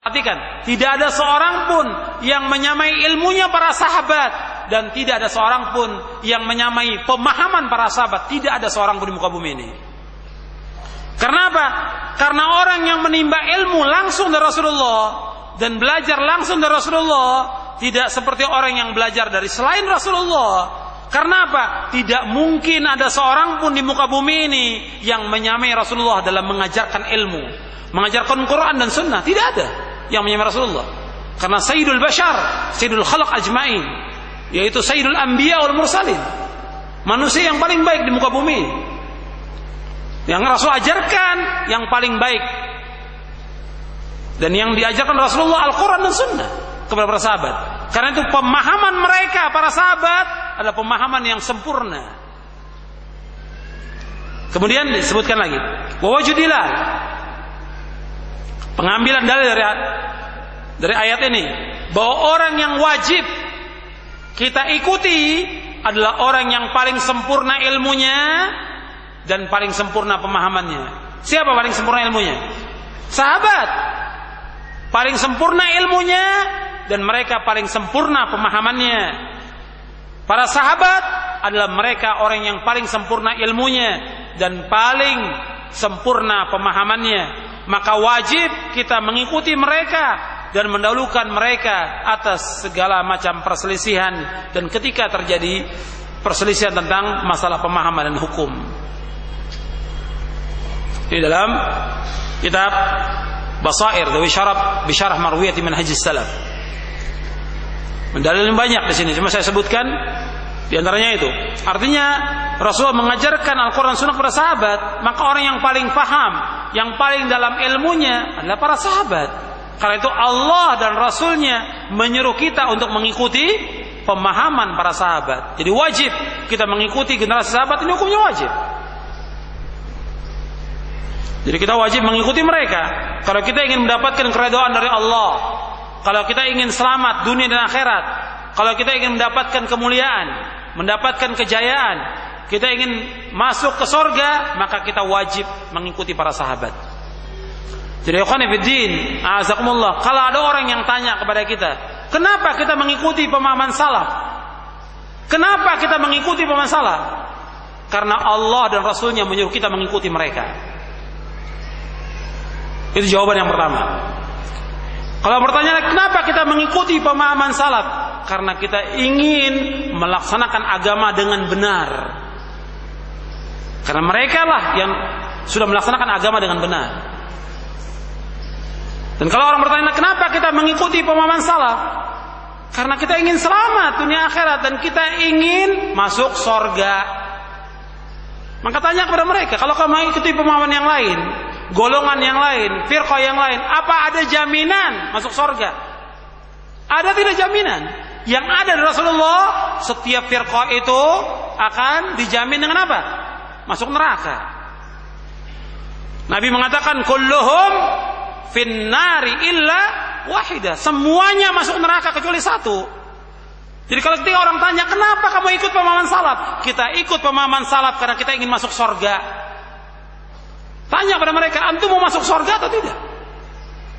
Perhatikan, tidak ada seorang pun yang menyamai ilmunya para sahabat, dan tidak ada seorang pun yang menyamai pemahaman para sahabat. Tidak ada seorang pun di muka bumi ini. Karena apa? Karena orang yang menimba ilmu langsung dari Rasulullah dan belajar langsung dari Rasulullah tidak seperti orang yang belajar dari selain Rasulullah. Karena apa? Tidak mungkin ada seorang pun di muka bumi ini yang menyamai Rasulullah dalam mengajarkan ilmu, mengajarkan Quran dan Sunnah. Tidak ada yang menyamai Rasulullah. Karena Sayyidul Bashar, Sayyidul Khalq Ajma'in, yaitu Sayyidul Anbiya wal Mursalin, manusia yang paling baik di muka bumi, yang Rasul ajarkan yang paling baik, dan yang diajarkan Rasulullah Al-Quran dan Sunnah kepada para sahabat. Karena itu pemahaman mereka para sahabat adalah pemahaman yang sempurna. Kemudian disebutkan lagi bahwa wujudillah, pengambilan dalil dari ayat ini, bahwa orang yang wajib kita ikuti adalah orang yang paling sempurna ilmunya dan paling sempurna pemahamannya. Siapa paling sempurna ilmunya? Sahabat. Paling sempurna ilmunya dan mereka paling sempurna pemahamannya. Para sahabat adalah mereka orang yang paling sempurna ilmunya dan paling sempurna pemahamannya. Maka wajib kita mengikuti mereka dan mendahulukan mereka atas segala macam perselisihan dan ketika terjadi perselisihan tentang masalah pemahaman dan hukum. Di dalam kitab Basair Dawi Syarab Bisyarah Marwiyati Manhajis Salaf, mendalil banyak di sini, cuma saya sebutkan di antaranya itu. Artinya Rasulullah mengajarkan Al-Quran Sunnah kepada sahabat, maka orang yang paling paham, yang paling dalam ilmunya adalah para sahabat. Karena itu Allah dan Rasulnya menyuruh kita untuk mengikuti pemahaman para sahabat. Jadi wajib kita mengikuti generasi sahabat, ini hukumnya wajib. Jadi kita wajib mengikuti mereka. Kalau kita ingin mendapatkan keridhaan dari Allah, kalau kita ingin selamat dunia dan akhirat, kalau kita ingin mendapatkan kemuliaan, mendapatkan kejayaan, kita ingin masuk ke surga, maka kita wajib mengikuti para sahabat. Jadi ikhwan fillah, a'azakumullah, kalau ada orang yang tanya kepada kita, kenapa kita mengikuti pemahaman salaf? Kenapa kita mengikuti pemahaman salaf? Karena Allah dan Rasulnya menyuruh kita mengikuti mereka. Itu jawaban yang pertama. Kalau pertanyaan kenapa kita mengikuti pemahaman salaf? Karena kita ingin melaksanakan agama dengan benar. Karena mereka lah yang sudah melaksanakan agama dengan benar. Dan kalau orang bertanya kenapa kita mengikuti pemahaman salaf? Karena kita ingin selamat dunia akhirat dan kita ingin masuk surga. Maka tanya kepada mereka, kalau kamu mengikuti pemahaman yang lain, golongan yang lain, firqah yang lain, apa ada jaminan masuk surga? Ada tidak jaminan? Yang ada dari Rasulullah, setiap firqah itu akan dijamin dengan apa? Masuk neraka. Nabi mengatakan kulluhum finnari illa wahidah. Semuanya masuk neraka kecuali satu. Jadi kalau ketika orang tanya kenapa kamu ikut pemahaman salaf? Kita ikut pemahaman salaf karena kita ingin masuk surga. Tanya pada mereka, antum mau masuk surga atau tidak?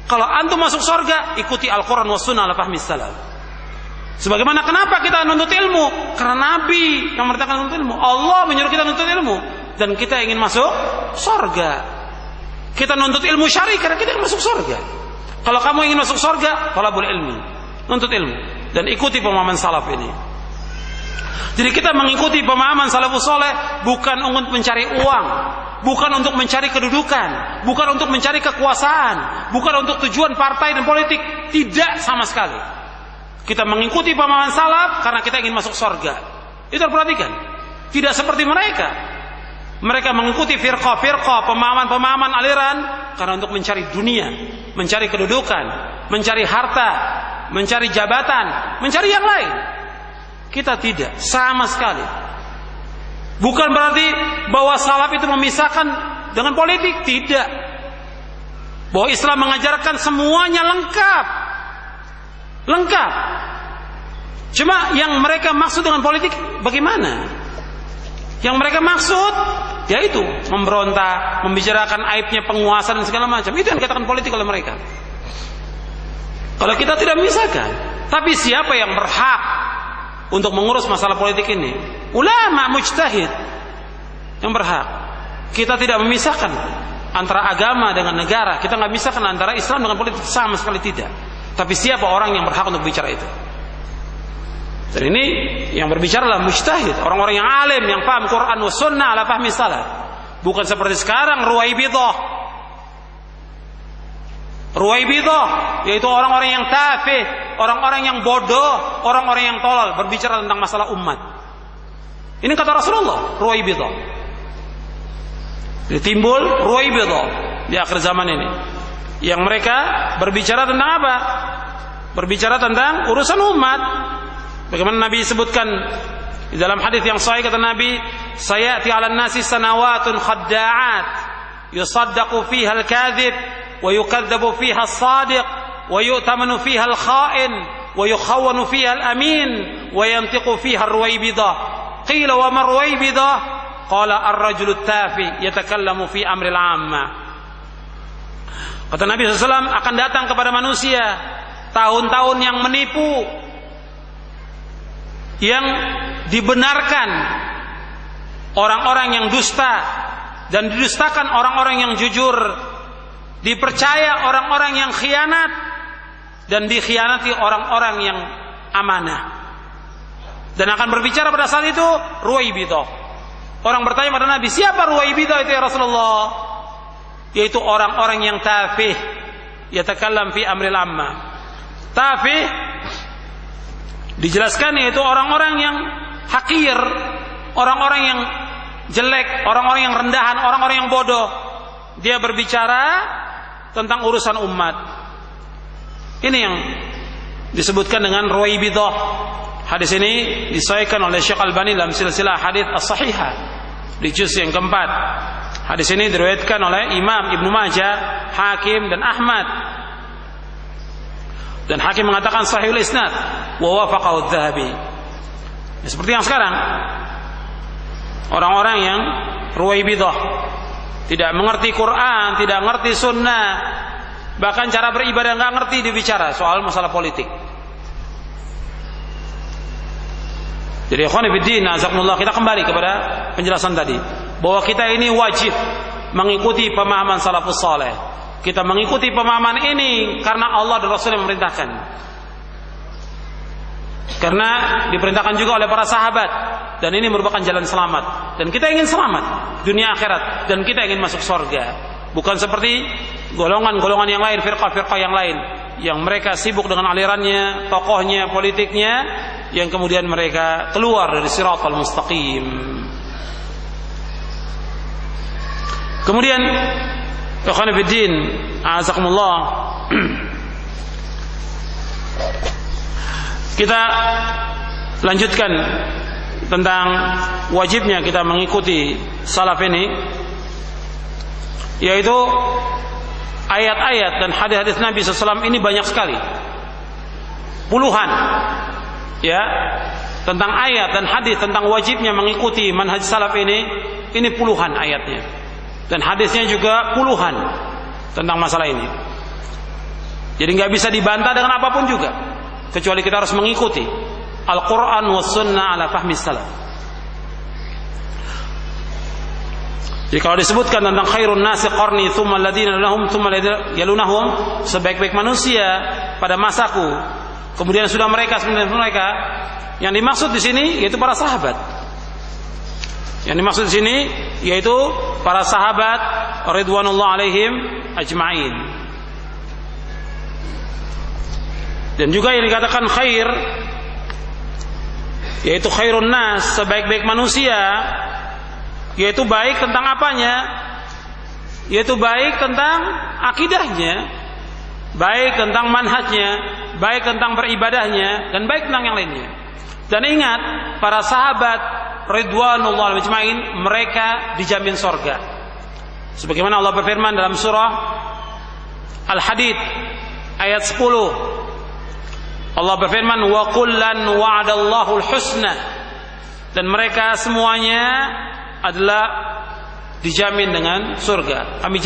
Kalau antum masuk surga, ikuti Al-Quran wa Sunnah ala fahmi salaf. Sebagaimana kenapa kita nuntut ilmu? Karena Nabi yang merintahkan nuntut ilmu. Allah menyuruh kita nuntut ilmu. Dan kita ingin masuk surga. Kita nuntut ilmu syar'i karena kita ingin masuk surga. Kalau kamu ingin masuk surga, talabul ilmi, nuntut ilmu. Dan ikuti pemahaman salaf ini. Jadi kita mengikuti pemahaman salafus saleh bukan untuk mencari uang, bukan untuk mencari kedudukan, bukan untuk mencari kekuasaan, bukan untuk tujuan partai dan politik, tidak sama sekali. Kita mengikuti pemahaman salaf karena kita ingin masuk surga. Itu perhatikan. Tidak seperti mereka. Mereka mengikuti firqah-firqah, pemahaman-pemahaman aliran karena untuk mencari dunia, mencari kedudukan, mencari harta, mencari jabatan, mencari yang lain. Kita tidak, sama sekali. Bukan berarti bahwa salaf itu memisahkan dengan politik, tidak. Bahwa Islam mengajarkan semuanya lengkap. Lengkap. Cuma yang mereka maksud dengan politik bagaimana? Yang mereka maksud yaitu memberontak, membicarakan aibnya penguasa dan segala macam. Itu yang dikatakan politik oleh mereka. Kalau kita tidak memisahkan, tapi siapa yang berhak untuk mengurus masalah politik ini? Ulama mujtahid yang berhak. Kita tidak memisahkan antara agama dengan negara. Kita nggak memisahkan antara Islam dengan politik, sama sekali tidak. Tapi siapa orang yang berhak untuk bicara itu? Dan ini yang berbicara adalah mujtahid, orang-orang yang alim, yang paham Quran wa sunnah ala fahmi salaf. Bukan seperti sekarang Ruwaibidah, yaitu orang-orang yang tafih, orang-orang yang bodoh, orang-orang yang tolol berbicara tentang masalah umat. Ini kata Rasulullah, Ruwaibidah. Jadi timbul Ruwaibidah di akhir zaman ini, yang mereka berbicara tentang apa? Berbicara tentang urusan umat. Bagaimana Nabi sebutkan di dalam hadis yang sahih, kata Nabi, sayati 'alan nasi sanawatun khadda'at yusaddaqu fiha al-kadhib wa yukadzabu fiha as-sadiq wa yu'tamanu fiha al-kha'in wa yukhawwanu fiha al-amin wa yantiqu fiha ar-ruwaibidah. Qila wa ma ar-ruwaibidah? Qala ar-rajulu at-tafi yatakallamu fi amri al-'amma. Kata Nabi SAW, akan datang kepada manusia tahun-tahun yang menipu, yang dibenarkan orang-orang yang dusta dan didustakan orang-orang yang jujur, dipercaya orang-orang yang khianat dan dikhianati orang-orang yang amanah. Dan akan berbicara pada saat itu Ruwaibidah. Orang bertanya pada Nabi, siapa Ruwaibidah itu ya Rasulullah? Yaitu orang-orang yang tafih, yatakallam fi amril amma. Tafih dijelaskan yaitu orang-orang yang hakir, orang-orang yang jelek, orang-orang yang rendahan, orang-orang yang bodoh. Dia berbicara tentang urusan umat. Ini yang disebutkan dengan Ruwaibidah. Hadis ini disahihkan oleh Syekh Albani dalam silsilah hadis as-sahihah di juz yang keempat. Hadis ini diriwayatkan oleh Imam Ibnu Majah, Hakim dan Ahmad. Dan Hakim mengatakan sahihul isnad wa wafaqahu adz-Dzahabi. Ya, seperti yang sekarang, orang-orang yang Ruwaibidah, tidak mengerti Quran, tidak mengerti sunnah, bahkan cara beribadah nggak ngerti, dibicara soal masalah politik. Jadi ikhwan fillah, azakumullah, kita kembali kepada penjelasan tadi bahwa kita ini wajib mengikuti pemahaman salafus saleh. Kita mengikuti pemahaman ini karena Allah dan Rasul yang memerintahkan. Karena diperintahkan juga oleh para sahabat, dan ini merupakan jalan selamat. Dan kita ingin selamat dunia akhirat, dan kita ingin masuk surga. Bukan seperti golongan-golongan yang lain, firqah-firqah yang lain, yang mereka sibuk dengan alirannya, tokohnya, politiknya, yang kemudian mereka keluar dari siratal mustaqim. Kemudian ikhwan fillah, a'azakumullah, kita lanjutkan tentang wajibnya kita mengikuti salaf ini, yaitu ayat-ayat dan hadis-hadis Nabi SAW ini banyak sekali, puluhan, ya, tentang ayat dan hadis tentang wajibnya mengikuti manhaj salaf ini puluhan ayatnya, dan hadisnya juga puluhan tentang masalah ini. Jadi nggak bisa dibantah dengan apapun juga, kecuali kita harus mengikuti Al-Quran wa sunnah ala fahmi salaf. Jadi kalau disebutkan tentang khairun nasi qarni thumma alladhina yalunahum thumma yalunahum, sebaik-baik manusia pada masaku, kemudian sudah mereka, yang dimaksud di sini yaitu para sahabat. Yang dimaksud di sini yaitu para sahabat ridwanullah alaihim ajma'in. Dan juga yang dikatakan khair yaitu khairun nas, sebaik-baik manusia, yaitu baik tentang apanya? Yaitu baik tentang akidahnya, baik tentang manhajnya, baik tentang beribadahnya, dan baik tentang yang lainnya. Dan ingat, para sahabat ridwanullah ajma'in, mereka dijamin surga. Sebagaimana Allah berfirman dalam surah Al-Hadid ayat 10. Allah berfirman, wa kullan wa'adallahu al-husna, dan mereka semuanya adalah dijamin dengan surga. Kami